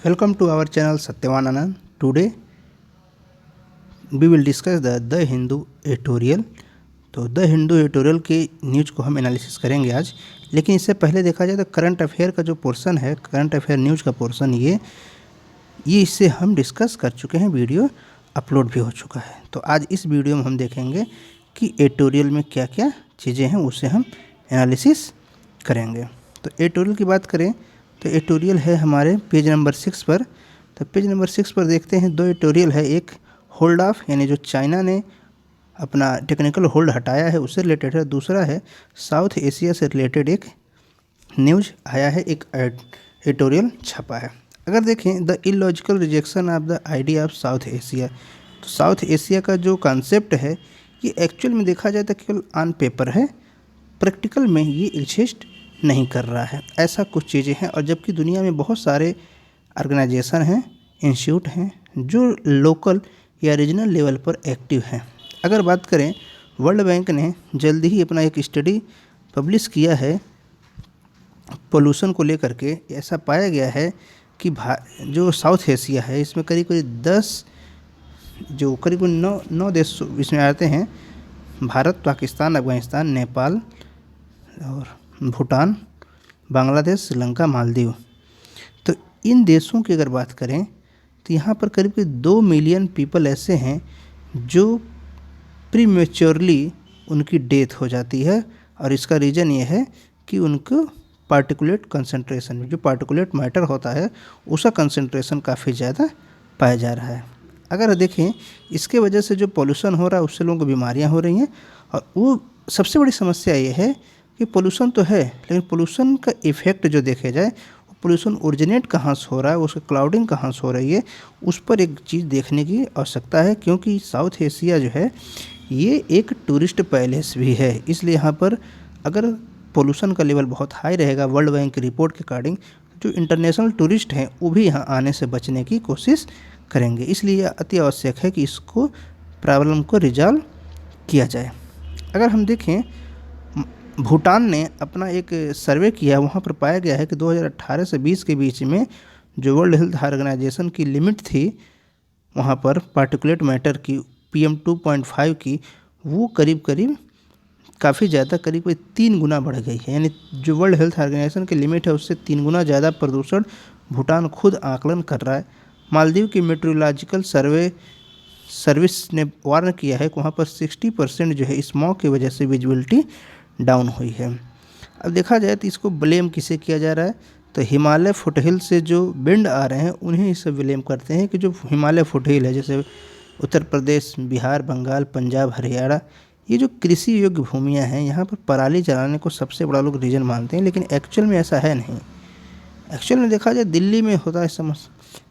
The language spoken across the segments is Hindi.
Welcome to our channel Satyavan Anand. Today we will discuss the Hindu editorial. तो द हिंदू एडिटोरियल के न्यूज़ को हम एनालिसिस करेंगे आज, लेकिन इससे पहले देखा जाए तो करंट अफेयर का जो पोर्शन है, करंट अफेयर न्यूज़ का पोर्शन, ये इससे हम डिस्कस कर चुके हैं, वीडियो अपलोड भी हो चुका है। तो आज इस वीडियो में हम देखेंगे कि एडिटोरियल में क्या क्या चीज़ें हैं, उससे हम एनालिसिस करेंगे। तो एडिटोरियल की बात करें तो एडिटोरियल है हमारे पेज नंबर 6 पर। तो पेज नंबर 6 पर देखते हैं दो एडिटोरियल है। एक होल्ड ऑफ, यानी जो चाइना ने अपना टेक्निकल होल्ड हटाया है उससे रिलेटेड है। दूसरा है साउथ एशिया से रिलेटेड एक न्यूज़ आया है, एक एडिटोरियल छपा है। अगर देखें the illogical rejection of the idea of south Asia, तो साउथ एशिया का जो कॉन्सेप्ट है ये एक्चुअल में देखा जाए तो केवल ऑन पेपर है, प्रैक्टिकल में ये एग्जिस्ट नहीं कर रहा है। ऐसा कुछ चीज़ें हैं, और जबकि दुनिया में बहुत सारे ऑर्गेनाइजेशन हैं, इंस्टीट्यूट हैं जो लोकल या रीजनल लेवल पर एक्टिव हैं। अगर बात करें, वर्ल्ड बैंक ने जल्दी ही अपना एक स्टडी पब्लिश किया है पोल्यूशन को लेकर के। ऐसा पाया गया है कि जो साउथ एशिया है इसमें करीब करीब 10 जो करीब 9 देश इसमें आते हैं, भारत, पाकिस्तान, अफगानिस्तान, नेपाल और भूटान, बांग्लादेश, श्रीलंका, मालदीव। तो इन देशों की अगर बात करें तो यहाँ पर करीब 2 मिलियन पीपल ऐसे हैं जो प्रीमेच्योरली उनकी डेथ हो जाती है, और इसका रीज़न ये है कि उनको पार्टिकुलेट कंसंट्रेशन में, जो पार्टिकुलेट मैटर होता है उसका कंसंट्रेशन काफ़ी ज़्यादा पाया जा रहा है। अगर देखें इसके वजह से जो पोल्यूशन हो रहा है उससे लोगों को बीमारियाँ हो रही हैं, और वो सबसे बड़ी समस्या ये है कि पोल्यूशन तो है, लेकिन पोल्यूशन का इफ़ेक्ट जो देखे जाए, पोल्यूशन ओरिजिनेट कहाँ से हो रहा है, उसकी क्लाउडिंग कहाँ से हो रही है, उस पर एक चीज़ देखने की आवश्यकता है। क्योंकि साउथ एशिया जो है ये एक टूरिस्ट पैलेस भी है, इसलिए यहाँ पर अगर पोल्यूशन का लेवल बहुत हाई रहेगा, वर्ल्ड बैंक की रिपोर्ट के अकॉर्डिंग, जो इंटरनेशनल टूरिस्ट हैं वो भी यहाँ आने से बचने की कोशिश करेंगे। इसलिए अति आवश्यक है कि इसको प्रॉब्लम को रिजॉल्व किया जाए। अगर हम देखें, भूटान ने अपना एक सर्वे किया, वहाँ पर पाया गया है कि 2018 से 20 के बीच में जो वर्ल्ड हेल्थ ऑर्गेनाइजेशन की लिमिट थी वहाँ पर पार्टिकुलेट मैटर की, PM 2.5 की, वो करीब करीब काफ़ी ज़्यादा, करीब 3 गुना बढ़ गई है। यानी जो वर्ल्ड हेल्थ ऑर्गेनाइजेशन की लिमिट है उससे 3 गुना ज़्यादा प्रदूषण भूटान खुद आकलन कर रहा है। मालदीव की मेट्रोलॉजिकल सर्विस ने वार्न किया है कि वहाँ पर 60% जो है स्मॉग की वजह से विजिबिलिटी डाउन हुई है। अब देखा जाए तो इसको ब्लेम किसे किया जा रहा है, तो हिमालय फुटहिल से जो विंड आ रहे हैं उन्हें इसे ब्लेम करते हैं कि जो हिमालय फुटहिल है, जैसे उत्तर प्रदेश, बिहार, बंगाल, पंजाब, हरियाणा, ये जो कृषि योग्य भूमियां हैं, यहाँ पर पराली जलाने को सबसे बड़ा लोग रीज़न मानते हैं, लेकिन एक्चुअल में ऐसा है नहीं। एक्चुअल में देखा जाए दिल्ली में होता है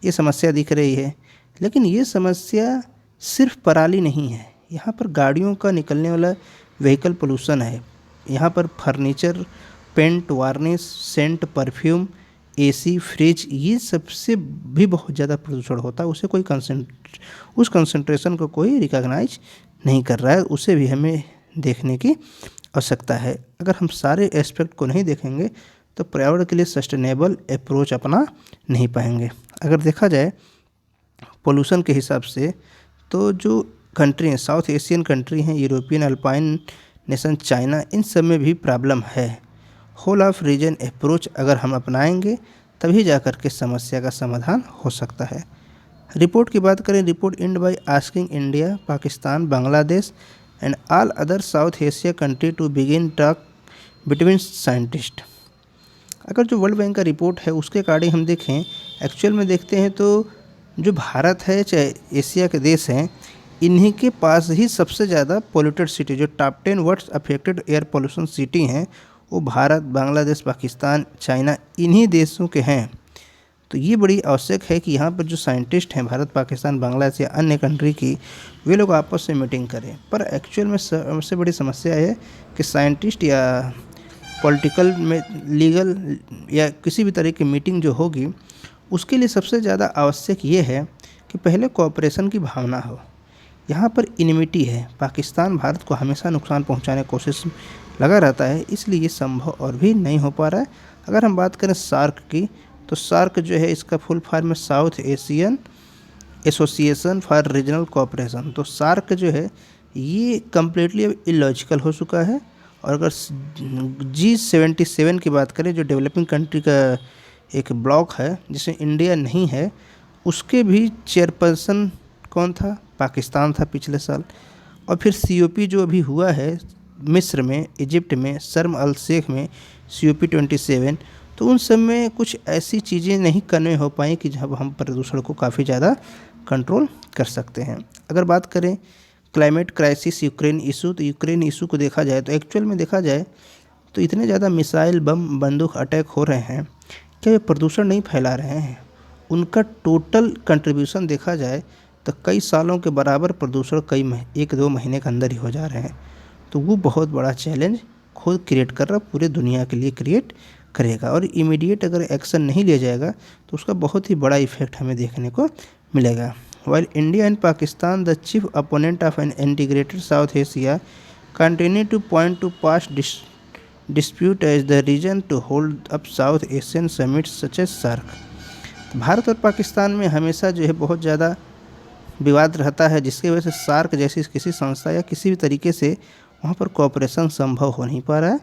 ये समस्या दिख रही है, लेकिन ये समस्या सिर्फ पराली नहीं है, यहाँ पर गाड़ियों का निकलने वाला व्हीकल पोल्यूशन है। यहाँ पर furniture, paint, varnish, scent, perfume, AC, fridge, ये सबसे भी बहुत ज़्यादा प्रदूषण होता है। उसे कोई उस कंसंट्रेशन को कोई रिकॉग्नाइज नहीं कर रहा है, उसे भी हमें देखने की आवश्यकता है। अगर हम सारे एस्पेक्ट को नहीं देखेंगे तो पर्यावरण के लिए सस्टेनेबल अप्रोच अपना नहीं पाएंगे। अगर देखा जाए पोल्यूशन के हिसाब से, तो जो कंट्री हैं, साउथ एशियन कंट्री हैं, यूरोपियन, अल्पाइन नेशन, चाइना, इन सब में भी प्रॉब्लम है। होल ऑफ रीजन अप्रोच अगर हम अपनाएंगे तभी जाकर के समस्या का समाधान हो सकता है। रिपोर्ट की बात करें, report and by asking India, Pakistan, Bangladesh and all other South Asia country to begin talk between scientist. अगर जो वर्ल्ड बैंक का रिपोर्ट है उसके अकॉर्डिंग हम देखें, एक्चुअल में देखते हैं तो जो भारत है, चाहे एशिया के देश हैं, इन्हीं के पास ही सबसे ज़्यादा पोल्यूटेड सिटी, जो top 10 worst affected air pollution city हैं, वो भारत, बांग्लादेश, पाकिस्तान, चाइना, इन्हीं देशों के हैं। तो ये बड़ी आवश्यक है कि यहाँ पर जो साइंटिस्ट हैं भारत, पाकिस्तान, बांग्लादेश या अन्य कंट्री की, वे लोग आपस में मीटिंग करें। पर एक्चुअल में सबसे बड़ी समस्या है कि साइंटिस्ट या पॉलिटिकल में, लीगल या किसी भी तरह की मीटिंग जो होगी, उसके लिए सबसे ज़्यादा आवश्यक ये है कि पहले कोऑपरेशन की भावना हो। यहाँ पर इनिमिटी है, पाकिस्तान भारत को हमेशा नुकसान पहुँचाने की कोशिश लगा रहता है, इसलिए ये संभव और भी नहीं हो पा रहा है। अगर हम बात करें सार्क की, तो सार्क जो है इसका फुल फॉर्म है south Asian association for regional cooperation. तो सार्क जो है ये कम्प्लीटली इलॉजिकल हो चुका है। और अगर G77 की बात करें, जो डेवलपिंग कंट्री का एक ब्लॉक है जिसमें इंडिया नहीं है, उसके भी चेयरपर्सन कौन था? पाकिस्तान था पिछले साल। और फिर COP जो अभी हुआ है मिस्र में, इजिप्ट में, शर्म अल शेख में COP 27, तो उन सब में कुछ ऐसी चीज़ें नहीं करने हो पाई कि जब हम प्रदूषण को काफ़ी ज़्यादा कंट्रोल कर सकते हैं। अगर बात करें क्लाइमेट क्राइसिस, यूक्रेन इशू, तो यूक्रेन इशू को देखा जाए तो एक्चुअल में देखा जाए तो इतने ज़्यादा मिसाइल, बम, बंदूक अटैक हो रहे हैं, क्या वे प्रदूषण नहीं फैला रहे हैं? उनका टोटल कंट्रीब्यूशन देखा जाए तो कई सालों के बराबर प्रदूषण कई 1-2 महीने के अंदर ही हो जा रहे हैं। तो वो बहुत बड़ा चैलेंज खुद क्रिएट कर रहा, पूरे दुनिया के लिए क्रिएट करेगा। और इमीडिएट अगर एक्शन नहीं लिया जाएगा तो उसका बहुत ही बड़ा इफेक्ट हमें देखने को मिलेगा। While India and Pakistan, the chief opponent of an integrated South Asia, continue to point to past dispute as the reason to hold up South Asian summits such as SAARC। Bharat और पाकिस्तान में हमेशा जो है बहुत ज़्यादा विवाद रहता है, जिसकी वजह से सार्क जैसी किसी संस्था या किसी भी तरीके से वहाँ पर कोऑपरेशन संभव हो नहीं पा रहा है।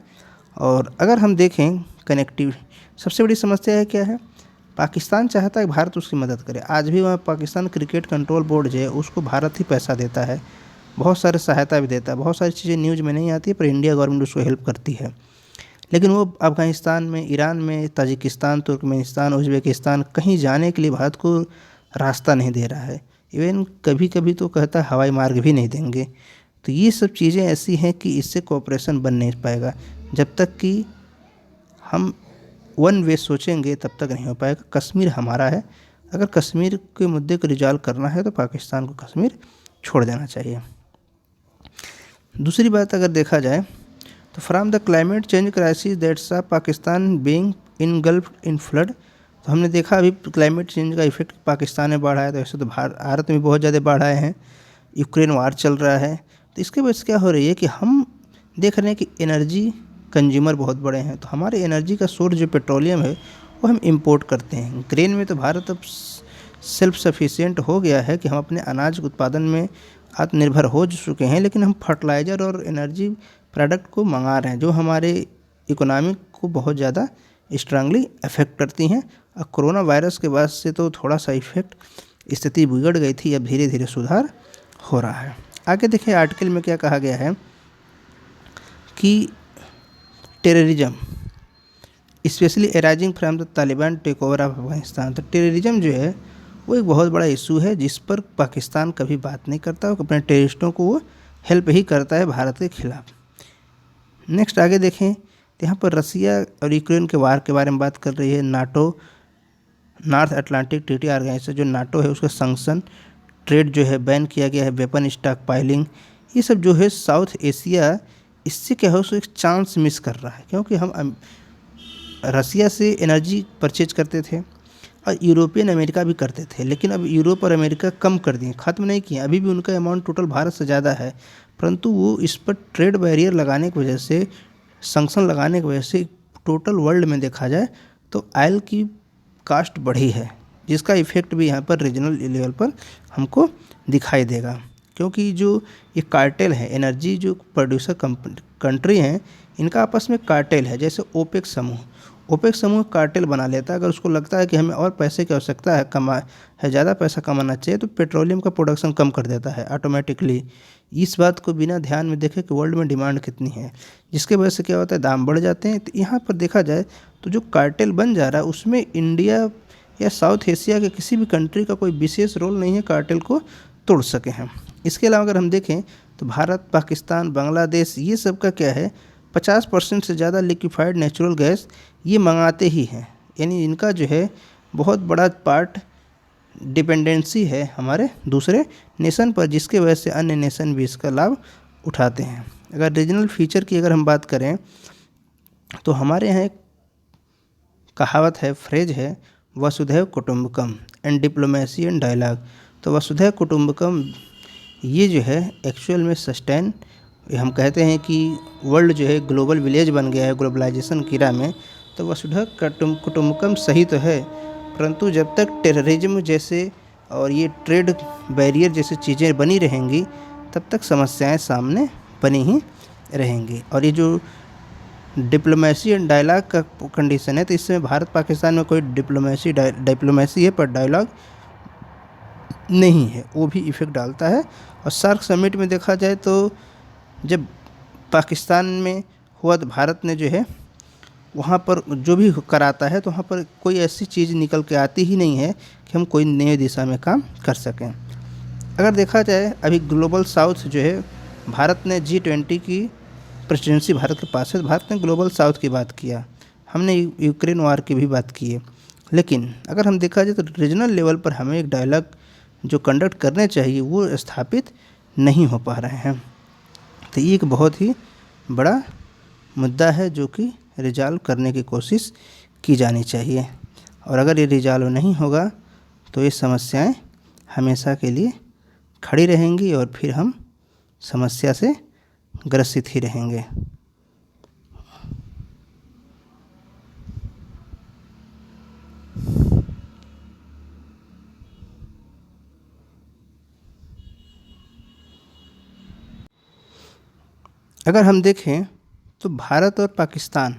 और अगर हम देखें कनेक्टिव, सबसे बड़ी समस्या है क्या है? पाकिस्तान चाहता है कि भारत उसकी मदद करे। आज भी वहाँ पाकिस्तान क्रिकेट कंट्रोल बोर्ड जो है उसको भारत ही पैसा देता है, बहुत सारे सहायता भी देता है। बहुत सारी चीज़ें न्यूज़ में नहीं आती है, पर इंडिया गवर्नमेंट उसको हेल्प करती है। लेकिन वो अफ़गानिस्तान में, ईरान में, ताजिकिस्तान, तुर्कमेनिस्तान, उज़्बेकिस्तान कहीं जाने के लिए भारत को रास्ता नहीं दे रहा है। इवन कभी कभी तो कहता है हवाई मार्ग भी नहीं देंगे। तो ये सब चीज़ें ऐसी हैं कि इससे कोऑपरेशन बन नहीं पाएगा। जब तक कि हम वन वे सोचेंगे तब तक नहीं हो पाएगा। कश्मीर हमारा है, अगर कश्मीर के मुद्दे को रिजॉल्व करना है तो पाकिस्तान को कश्मीर छोड़ देना चाहिए। दूसरी बात अगर देखा जाए तो from the climate change crisis that's Pakistan being इनगल्फ्ड in flood, तो हमने देखा अभी क्लाइमेट चेंज का इफेक्ट पाकिस्तान में बाढ़ आया, तो ऐसे तो भारत में बहुत ज़्यादा बाढ़ आए हैं। यूक्रेन वार चल रहा है, तो इसके वजह से क्या हो रही है कि हम देख रहे हैं कि एनर्जी कंज्यूमर बहुत बड़े हैं। तो हमारे एनर्जी का सोर्स जो पेट्रोलियम है वो हम इंपोर्ट करते हैं। ग्रेन में तो भारत अब सेल्फ सफिशिएंट हो गया है कि हम अपने अनाज के उत्पादन में आत्मनिर्भर हो चुके हैं, लेकिन हम फर्टिलाइज़र और एनर्जी प्रोडक्ट को मंगा रहे हैं जो हमारे इकोनॉमी को बहुत ज़्यादा स्ट्रांगली अफेक्ट करती हैं। और कोरोना वायरस के बाद से तो थोड़ा सा इफेक्ट, स्थिति बिगड़ गई थी, अब धीरे धीरे सुधार हो रहा है। आगे देखिए आर्टिकल में क्या कहा गया है कि terrorism specially arising from the Taliban take over of Afghanistan. तो टेररिज्म जो है वो एक बहुत बड़ा इशू है जिस पर पाकिस्तान कभी बात नहीं करता, वो अपने टेररिस्टों को वो हेल्प ही करता है भारत के खिलाफ। नेक्स्ट आगे देखें तो यहाँ पर रसिया और यूक्रेन के वार के बारे में बात कर रही है। NATO, North Atlantic Treaty Organization जो नाटो है, उसका संक्शन, ट्रेड जो है बैन किया गया है, वेपन स्टॉक पाइलिंग, ये सब जो है साउथ एशिया इससे क्या है उसको एक चांस मिस कर रहा है। क्योंकि हम रसिया से एनर्जी परचेज करते थे और यूरोपियन अमेरिका भी करते थे, लेकिन अब यूरोप और अमेरिका कम कर दिए, ख़त्म नहीं किए। अभी भी उनका अमाउंट टोटल भारत से ज़्यादा है, परंतु वो इस पर ट्रेड बैरियर लगाने की वजह से, संक्शन लगाने की वजह से टोटल वर्ल्ड में देखा जाए तो ऑयल की कास्ट बढ़ी है, जिसका इफेक्ट भी यहाँ पर रीजनल लेवल पर हमको दिखाई देगा। क्योंकि जो ये कार्टेल है, एनर्जी जो प्रोड्यूसर कंट्री हैं, इनका आपस में कार्टेल है। जैसे ओपेक समूह कार्टेल बना लेता है। अगर उसको लगता है कि हमें और पैसे की आवश्यकता है, ज़्यादा पैसा कमाना चाहिए, तो पेट्रोलियम का प्रोडक्शन कम कर देता है ऑटोमेटिकली। इस बात को बिना ध्यान में देखे कि वर्ल्ड में डिमांड कितनी है, जिसके वजह से क्या होता है, दाम बढ़ जाते हैं। तो यहाँ पर देखा जाए तो जो कार्टेल बन जा रहा है उसमें इंडिया या साउथ एशिया के किसी भी कंट्री का कोई विशेष रोल नहीं है कार्टेल को तोड़ सके हैं। इसके अलावा अगर हम देखें तो भारत, पाकिस्तान, बांग्लादेश, ये सब का क्या है, 50% से ज़्यादा लिक्विफाइड नेचुरल गैस ये मंगाते ही हैं। यानी इनका जो है बहुत बड़ा पार्ट डिपेंडेंसी है हमारे दूसरे नेशन पर, जिसके वजह से अन्य नेशन भी इसका लाभ उठाते हैं। अगर रीजनल फीचर की अगर हम बात करें तो हमारे यहाँ एक कहावत है, फ्रेज है, वसुधैव कुटुंबकम एंड डिप्लोमेसी एंड डायलॉग। तो वसुधैव कुटुंबकम ये जो है एक्चुअल में हम कहते हैं कि वर्ल्ड जो है ग्लोबल विलेज बन गया है ग्लोबलाइजेशन की राह में। तो वसुधैव कुटुम्बकम सही तो है, परंतु जब तक टेररिज्म जैसे और ये ट्रेड बैरियर जैसी चीज़ें बनी रहेंगी तब तक समस्याएं सामने बनी ही रहेंगी। और ये जो डिप्लोमेसी एंड डायलॉग का कंडीशन है, तो इसमें भारत पाकिस्तान में कोई डिप्लोमेसी है पर डायलॉग नहीं है, वो भी इफ़ेक्ट डालता है। और सार्क समिट में देखा जाए तो जब पाकिस्तान में हुआ तो भारत ने जो है वहाँ पर जो भी कराता है तो वहाँ पर कोई ऐसी चीज़ निकल के आती ही नहीं है कि हम कोई नई दिशा में काम कर सकें। अगर देखा जाए अभी ग्लोबल साउथ जो है, भारत ने G20 की प्रेसिडेंसी भारत के पास है, तो भारत ने ग्लोबल साउथ की बात किया, हमने यूक्रेन वार की भी बात की है। लेकिन अगर हम देखा जाए तो रीजनल लेवल पर हमें एक डायलॉग जो कंडक्ट करने चाहिए वो स्थापित नहीं हो पा रहे हैं। तो ये एक बहुत ही बड़ा मुद्दा है जो कि रिजॉल्व करने की कोशिश की जानी चाहिए। और अगर ये रिजॉल्व नहीं होगा तो ये समस्याएं हमेशा के लिए खड़ी रहेंगी और फिर हम समस्या से ग्रसित ही रहेंगे। अगर हम देखें तो भारत और पाकिस्तान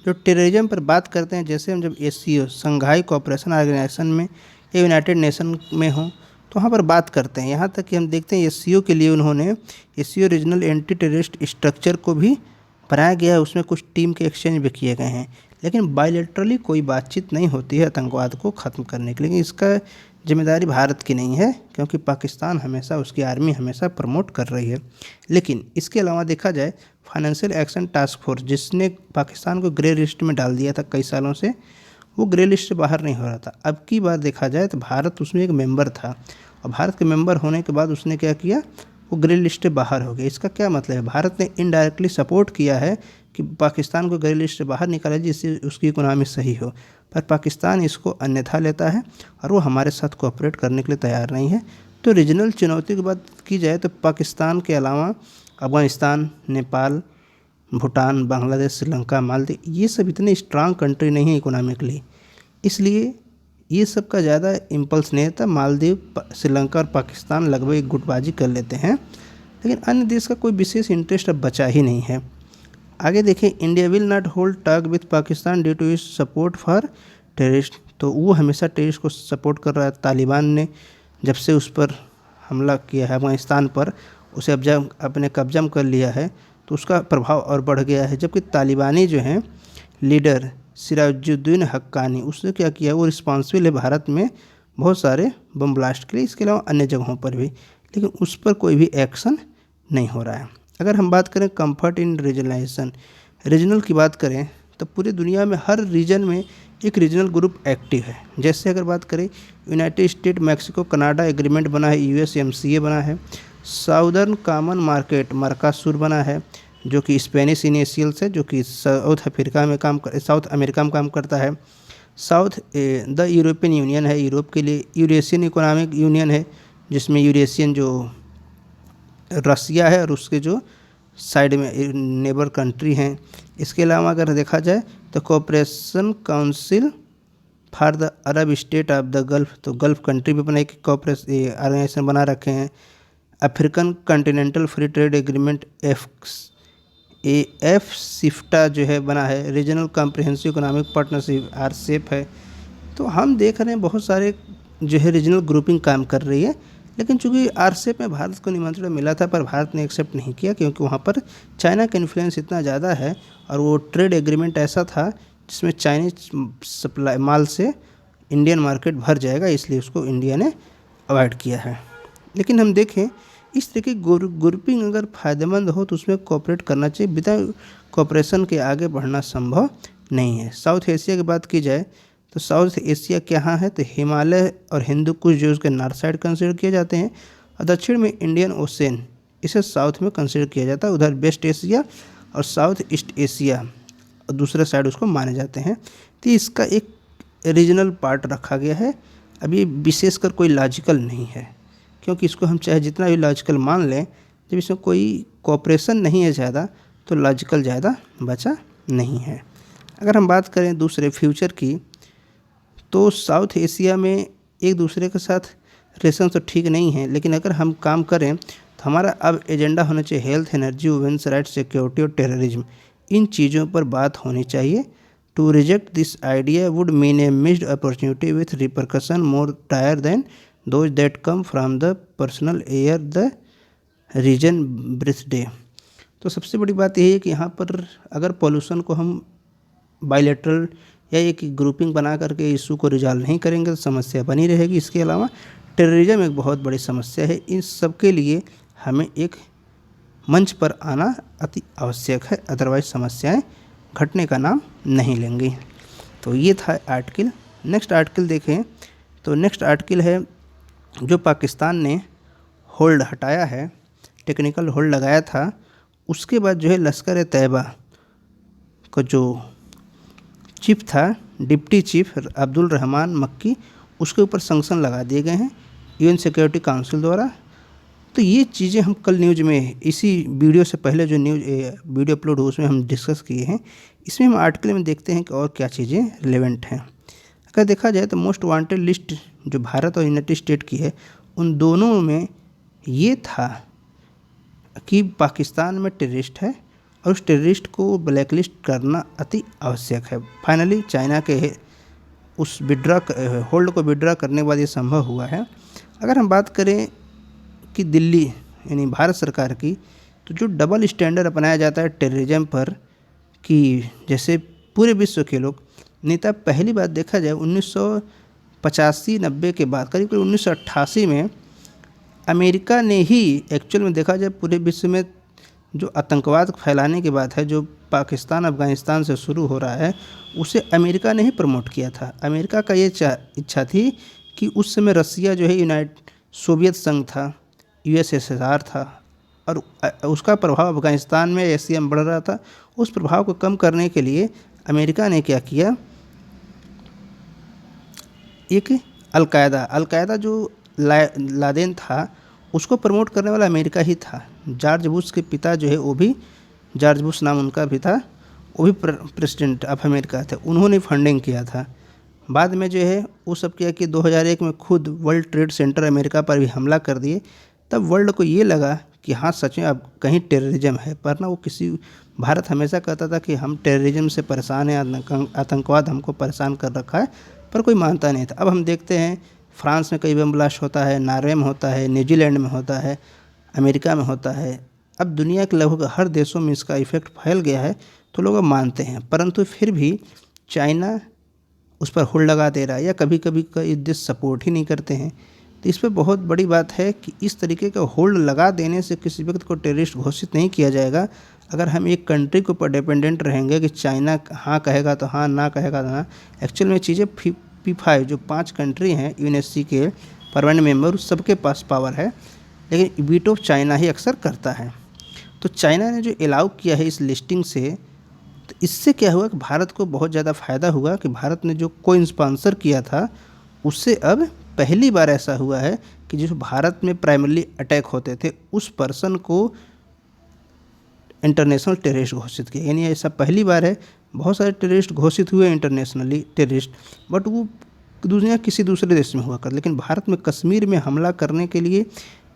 जो टेररिज्म पर बात करते हैं, जैसे हम जब SCO संघाई कोऑपरेशन ऑर्गेनाइजेशन में या यूनाइटेड नेशन में हों तो वहाँ पर बात करते हैं। यहाँ तक कि हम देखते हैं SCO के लिए उन्होंने SCO regional anti terrorist structure को भी बनाया गया है, उसमें कुछ टीम के एक्सचेंज भी किए गए हैं, लेकिन बायलैटरली कोई बातचीत नहीं होती है आतंकवाद को ख़त्म करने के लिए। लेकिन इसका जिम्मेदारी भारत की नहीं है क्योंकि पाकिस्तान हमेशा, उसकी आर्मी हमेशा प्रमोट कर रही है। लेकिन इसके अलावा देखा जाए फाइनेंशियल एक्शन टास्क फोर्स जिसने पाकिस्तान को ग्रे लिस्ट में डाल दिया था कई सालों से, वो ग्रे लिस्ट से बाहर नहीं हो रहा था। अब की बार देखा जाए तो भारत उसमें एक मेंबर था और भारत के मेंबर होने के बाद उसने क्या किया, वो ग्रे लिस्ट से बाहर हो गया। इसका क्या मतलब है, भारत ने इनडायरेक्टली सपोर्ट किया है कि पाकिस्तान को ग्रे लिस्ट से बाहर निकाला जिससे उसकी इकोनॉमी सही हो, पर पाकिस्तान इसको अन्यथा लेता है और वो हमारे साथ कोऑपरेट करने के लिए तैयार नहीं है। तो रीजनल चुनौती की बात की जाए तो पाकिस्तान के अलावा अफगानिस्तान, नेपाल, भूटान, बांग्लादेश, श्रीलंका, मालदीव, ये सब इतने स्ट्रांग कंट्री नहीं है इकोनॉमिकली, इसलिए ये सब का ज़्यादा इम्पल्स नहीं रहता। मालदीव, श्रीलंका और पाकिस्तान लगभग एक गुटबाजी कर लेते हैं, लेकिन अन्य देश का कोई विशेष इंटरेस्ट अब बचा ही नहीं है। आगे देखें, India will not hold talk with Pakistan due to its support for terrorist, तो वो हमेशा टेररिस्ट को सपोर्ट कर रहा है। तालिबान ने जब से उस पर हमला किया है अफगानिस्तान पर, उसे अपने कब्जा में कर लिया है, तो उसका प्रभाव और बढ़ गया है। जबकि तालिबानी जो हैं लीडर सिराजुद्दीन हक्कानी, उसने क्या किया, वो रिस्पॉन्सिबल है भारत में बहुत सारे बम ब्लास्ट के लिए, इसके अलावा अन्य जगहों पर भी, लेकिन उस पर कोई भी एक्शन नहीं हो रहा है। अगर हम बात करें कंफर्ट इन रीजनलाइजेशन, रीजनल की बात करें तो पूरी दुनिया में हर रीजन में एक रीजनल ग्रुप एक्टिव है। जैसे अगर बात करें United state, Mexico, Canada agreement बना है, USMCA बना है, साउदर्न कॉमन मार्केट मर्कासुर बना है जो कि स्पेनिश इनिशियल्स है, जो कि साउथ अमेरिका में काम करता है। द यूरोपियन यूनियन है, यूरोप के लिए। यूरेशियन इकोनॉमिक यूनियन है जिसमें यूरेशियन जो रसिया है और उसके जो साइड में नेबर कंट्री हैं। इसके अलावा अगर देखा जाए तो cooperation council for the Arab state of the gulf, तो गल्फ कंट्री भी बना एक कोऑपरेशन ऑर्गेनाइजेशन बना रखे हैं। African continental free trade agreement AFCFTA जो है बना है, regional comprehensive economic partnership RCEP है। तो हम देख रहे हैं बहुत सारे जो है रीजनल ग्रुपिंग काम कर रही है, लेकिन चूंकि RCEP में भारत को निमंत्रण मिला था पर भारत ने एक्सेप्ट नहीं किया क्योंकि वहाँ पर चाइना का इन्फ्लुएंस इतना ज़्यादा है और वो ट्रेड एग्रीमेंट ऐसा था जिसमें चाइनीज सप्लाई माल से इंडियन मार्केट भर जाएगा, इसलिए उसको इंडिया ने अवॉइड किया है। लेकिन हम देखें इस तरह की ग्रुपिंग अगर फ़ायदेमंद हो तो उसमें कोऑपरेट करना चाहिए, बिना कोऑपरेशन के आगे बढ़ना संभव नहीं है। साउथ एशिया की बात की जाए तो साउथ एशिया कहाँ है, तो हिमालय और हिंदू कुश जो उसके नॉर्थ साइड कंसिडर किए जाते हैं और दक्षिण में इंडियन ओशन, इसे साउथ में कंसिडर किया जाता है। उधर वेस्ट एशिया और साउथ ईस्ट एशिया और दूसरे साइड उसको माने जाते हैं। तो इसका एक रीजनल पार्ट रखा गया है। अब ये विशेषकर कोई लॉजिकल नहीं है क्योंकि इसको हम चाहे जितना भी लॉजिकल मान लें, जब इसमें कोई कोऑपरेशन नहीं है ज़्यादा तो लॉजिकल ज़्यादा बचा नहीं है। अगर हम बात करें दूसरे फ्यूचर की, तो साउथ एशिया में एक दूसरे के साथ रिलेशन तो ठीक नहीं है, लेकिन अगर हम काम करें तो हमारा अब एजेंडा होना चाहिए health, energy, women's rights, security और टेररिज्म। इन चीज़ों पर बात होनी चाहिए। To reject this idea would mean a missed opportunity with repercussion more dire than those that come from the personal air the region breathe day. तो सबसे बड़ी बात यही है कि यहाँ पर अगर पॉल्यूशन को हम बायलैटरल या एक ग्रुपिंग बना करके इशू को रिजॉल्व नहीं करेंगे तो समस्या बनी रहेगी। इसके अलावा टेररिज्म एक बहुत बड़ी समस्या है। इन सब के लिए हमें एक मंच पर आना अति आवश्यक है, अदरवाइज समस्याएं घटने का नाम नहीं लेंगी। तो ये था आर्टिकल। नेक्स्ट आर्टिकल देखें तो नेक्स्ट आर्टिकल है जो पाकिस्तान ने होल्ड हटाया है, टेक्निकल होल्ड लगाया था, उसके बाद जो है लश्कर ए तैयबा का जो चीफ था, डिप्टी चीफ अब्दुल रहमान मक्की, उसके ऊपर सैंक्शन लगा दिए गए हैं यूएन सिक्योरिटी काउंसिल द्वारा। तो ये चीज़ें हम कल न्यूज़ में इसी वीडियो से पहले जो वीडियो अपलोड हुआ उसमें हम डिस्कस किए हैं। इसमें हम आर्टिकल में देखते हैं कि और क्या चीज़ें रिलेवेंट हैं। अगर देखा जाए तो मोस्ट वांटेड लिस्ट जो भारत और यूनाइटेड स्टेट की है, उन दोनों में ये था कि पाकिस्तान में टेररिस्ट है और उस टेररिस्ट को ब्लैकलिस्ट करना अति आवश्यक है। फाइनली चाइना के उस होल्ड को विड्रॉ करने के बाद ये संभव हुआ है। अगर हम बात करें कि दिल्ली यानी भारत सरकार की, तो जो डबल स्टैंडर्ड अपनाया जाता है टेररिज्म पर, कि जैसे पूरे विश्व के लोग नेता, पहली बात देखा जाए 1985-90 के बाद करीब 1988 में अमेरिका ने ही एक्चुअल में देखा जाए पूरे विश्व में जो आतंकवाद फैलाने की बात है, जो पाकिस्तान अफ़गानिस्तान से शुरू हो रहा है, उसे अमेरिका ने ही प्रमोट किया था। अमेरिका का ये इच्छा थी कि उस समय रसिया जो है सोवियत संघ था, यूएसएसआर था, और उसका प्रभाव अफ़गानिस्तान में, एशिया में बढ़ रहा था। उस प्रभाव को कम करने के लिए अमेरिका ने क्या किया, एक अलकायदा जो लादेन था उसको प्रमोट करने वाला अमेरिका ही था। जॉर्ज बुश के पिता जो है वो भी, जॉर्ज बुश नाम उनका भी था, वो भी प्रेसिडेंट ऑफ अमेरिका थे, उन्होंने फंडिंग किया था। बाद में जो है वो सब किया कि 2001 में खुद वर्ल्ड ट्रेड सेंटर अमेरिका पर भी हमला कर दिए। तब वर्ल्ड को ये लगा कि हाँ सच में अब कहीं टेररिज्म है, पर ना वो भारत हमेशा कहता था कि हम टेररिज्म से परेशान हैं, आतंकवाद हमको परेशान कर रखा है, पर कोई मानता नहीं था। अब हम देखते हैं फ्रांस में कई बम ब्लास्ट होता है, नॉर्वे में होता है, न्यूजीलैंड में होता है, अमेरिका में होता है। अब दुनिया के लगभग हर देशों में इसका इफ़ेक्ट फैल गया है, तो लोग अब मानते हैं। परंतु फिर भी चाइना उस पर होल्ड लगा दे रहा है, या कभी कभी कई देश सपोर्ट ही नहीं करते हैं। तो इस पर बहुत बड़ी बात है कि इस तरीके का होल्ड लगा देने से किसी व्यक्ति को टेररिस्ट घोषित नहीं किया जाएगा। अगर हम एक कंट्री के ऊपर डिपेंडेंट रहेंगे कि चाइना हाँ कहेगा तो हाँ, ना कहेगा तो ना, एक्चुअल में चीज़ें P5 जो 5 कंट्री हैं यूएनएससी के परमानेंट मेंबर, उस सबके पास पावर है, लेकिन वीटो चाइना ही अक्सर करता है। तो चाइना ने जो अलाउ किया है इस लिस्टिंग से, तो इससे क्या हुआ कि भारत को बहुत ज़्यादा फ़ायदा हुआ कि भारत ने जो को स्पॉन्सर किया था उससे अब पहली बार ऐसा हुआ है कि जिस भारत में प्राइमरली अटैक होते थे उस पर्सन को इंटरनेशनल टेररिस्ट घोषित किया। यानी ऐसा पहली बार है। बहुत सारे टेररिस्ट घोषित हुए इंटरनेशनली टेररिस्ट, बट वो दुनिया किसी दूसरे देश में हुआ कर, लेकिन भारत में कश्मीर में हमला करने के लिए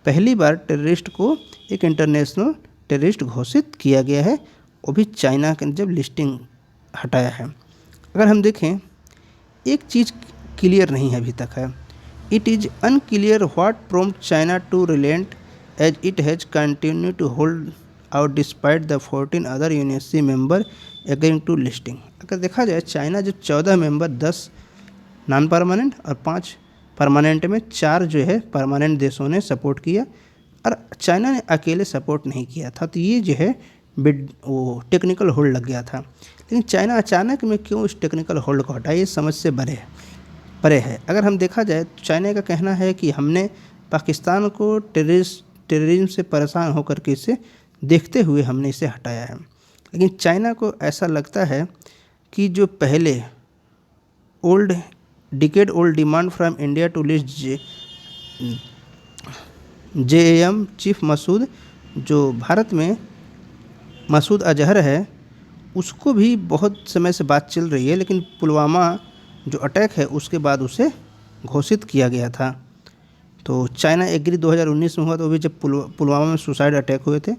पहली बार टेररिस्ट को एक इंटरनेशनल टेररिस्ट घोषित किया गया है, वो भी चाइना के जब लिस्टिंग हटाया है। अगर हम देखें, एक चीज़ क्लियर नहीं है अभी तक है, it is unclear what prompt China to relent as it has continue to hold out despite the 14 other UNSC member against to listing. अगर देखा जाए चाइना जो 14 मेंबर, 10 नॉन परमानेंट और 5 परमानेंट में 4 जो है परमानेंट देशों ने सपोर्ट किया और चाइना ने अकेले सपोर्ट नहीं किया था। तो ये जो है वो टेक्निकल होल्ड लग गया था। लेकिन चाइना अचानक में क्यों इस टेक्निकल होल्ड को हटाया, ये समझ से परे है। अगर हम देखा जाए तो चाइना का कहना है कि हमने पाकिस्तान को टेररिज्म से परेशान होकर के इसे देखते हुए हमने इसे हटाया है। लेकिन चाइना को ऐसा लगता है कि जो पहले decade old demand from India to list JAM chief Masood, जो भारत में मसूद अजहर है, उसको भी बहुत समय से बात चल रही है, लेकिन पुलवामा जो अटैक है उसके बाद उसे घोषित किया गया था। तो चाइना एग्री 2019 में हुआ, तो भी जब पुलवामा में सुसाइड अटैक हुए थे,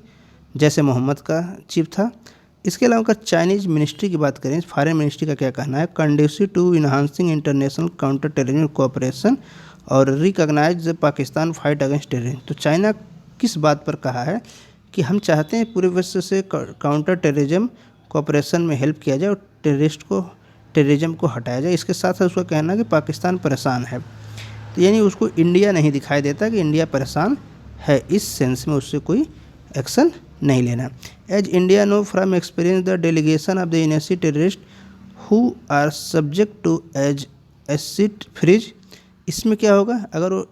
जैसे मोहम्मद का चीफ था। इसके अलावा अगर चाइनीज़ मिनिस्ट्री की बात करें, फॉरेन मिनिस्ट्री का क्या कहना है, conducive to enhancing international counter terrorism cooperation और recognise the Pakistan fight against terrorism. तो चाइना किस बात पर कहा है कि हम चाहते हैं पूरे विश्व से काउंटर टेररिज्म कोऑपरेशन में हेल्प किया जाए और टेररिज्म को हटाया जाए। इसके साथ साथ उसका कहना है कि पाकिस्तान परेशान है, तो यानी उसको इंडिया नहीं दिखाई देता कि इंडिया परेशान है, इस सेंस में उससे कोई एक्शन नहीं लेना। As India know from experience the delegation of the UNC terrorist who are subject to as asset freeze. इसमें क्या होगा, अगर वो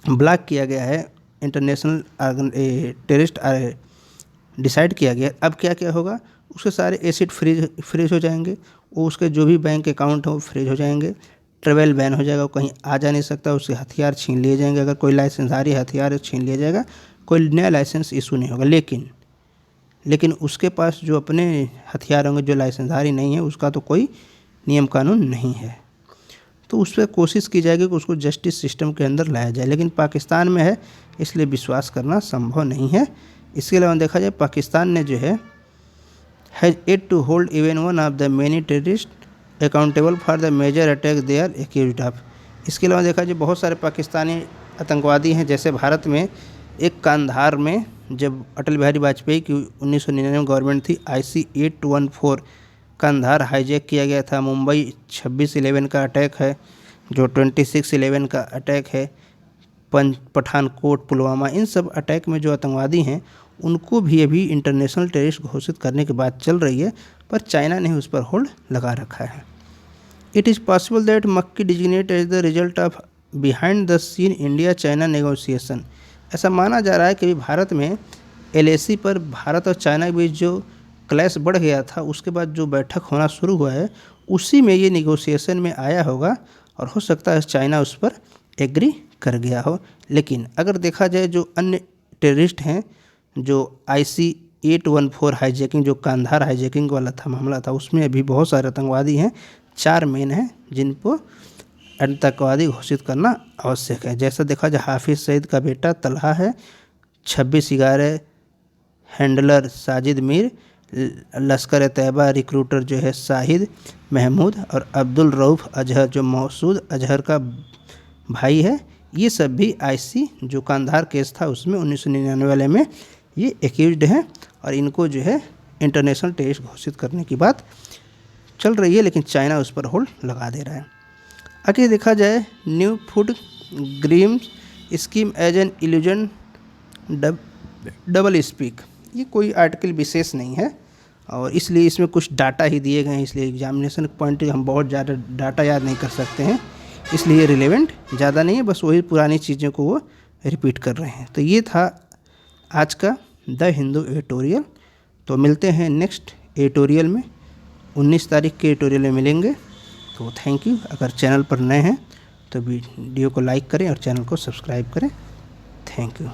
ब्लॉक किया गया है, इंटरनेशनल टेररिस्ट डिसाइड किया गया, अब क्या क्या होगा, उसके सारे एसिड फ्रीज हो जाएंगे, वो उसके जो भी बैंक अकाउंट हो वो फ्रीज हो जाएंगे, ट्रेवल बैन हो जाएगा, वो कहीं आ जा नहीं सकता, उसके हथियार छीन लिए जाएंगे, अगर कोई लाइसेंसधारी हथियार छीन लिया जाएगा, कोई नया लाइसेंस इशू नहीं होगा। लेकिन उसके पास जो अपने हथियार होंगे, जो लाइसेंसधारी नहीं है, उसका तो कोई नियम कानून नहीं है। तो उस पर कोशिश की जाएगी कि उसको जस्टिस सिस्टम के अंदर लाया जाए, लेकिन पाकिस्तान में है इसलिए विश्वास करना संभव नहीं है। इसके अलावा देखा जाए, पाकिस्तान ने जो है has yet to hold even one of the many terrorist accountable for the major attack they are accused of. इसके अलावा देखा जाए, बहुत सारे पाकिस्तानी आतंकवादी हैं, जैसे भारत में एक कांधार में जब अटल बिहारी वाजपेयी की 1999 गवर्नमेंट थी, IC 814 कांधार हाईजैक किया गया था। मुंबई 26/11 का अटैक है, जो 26/11 का अटैक है, पठानकोट, पुलवामा, इन सब अटैक में जो आतंकवादी हैं उनको भी अभी इंटरनेशनल टेररिस्ट घोषित करने की बात चल रही है, पर चाइना ने उस पर होल्ड लगा रखा है। It is possible that Makki designate as the result of behind the scene India China negotiation. ऐसा माना जा रहा है कि भारत में LAC पर भारत और चाइना के बीच जो क्लैश बढ़ गया था, उसके बाद जो बैठक होना शुरू हुआ है, उसी में ये निगोशिएशन में आया होगा और हो सकता है चाइना उस पर एग्री कर गया हो। लेकिन अगर देखा जाए, जो अन्य टेररिस्ट हैं, जो IC 814 हाईजैकिंग, जो कांधार हाईजैकिंग वाला था मामला था, उसमें अभी बहुत सारे आतंकवादी हैं, 4 मेन हैं जिनको आतंकवादी घोषित करना आवश्यक है। जैसा देखा जाए, हाफिज़ सईद का बेटा तलहा है, 26/11 हैंडलर साजिद मीर, लश्कर तैयबा रिक्रूटर जो है शाहिद महमूद, और अब्दुल रऊफ़ अजहर जो मसूद अजहर का भाई है, ये सब भी IC जो कांधार केस था उसमें 1999 वाले में ये एक्यूज्ड हैं, और इनको जो है इंटरनेशनल टेररिस्ट घोषित करने की बात चल रही है, लेकिन चाइना उस पर होल्ड लगा दे रहा है। आगे देखा जाए, new food grain scheme as an illusion double speak, ये कोई आर्टिकल विशेष नहीं है और इसलिए इसमें कुछ डाटा ही दिए गए हैं, इसलिए एग्जामिनेशन पॉइंट हम बहुत ज़्यादा डाटा याद नहीं कर सकते हैं, इसलिए रिलेवेंट ज़्यादा नहीं है, बस वही पुरानी चीज़ों को वो रिपीट कर रहे हैं। तो ये था आज का द हिंदू एडिटोरियल। तो मिलते हैं नेक्स्ट एडिटोरियल में, 19 तारीख के एडिटोरियल में मिलेंगे। तो थैंक यू। अगर चैनल पर नए हैं तो वीडियो को लाइक करें और चैनल को सब्सक्राइब करें। Thank you.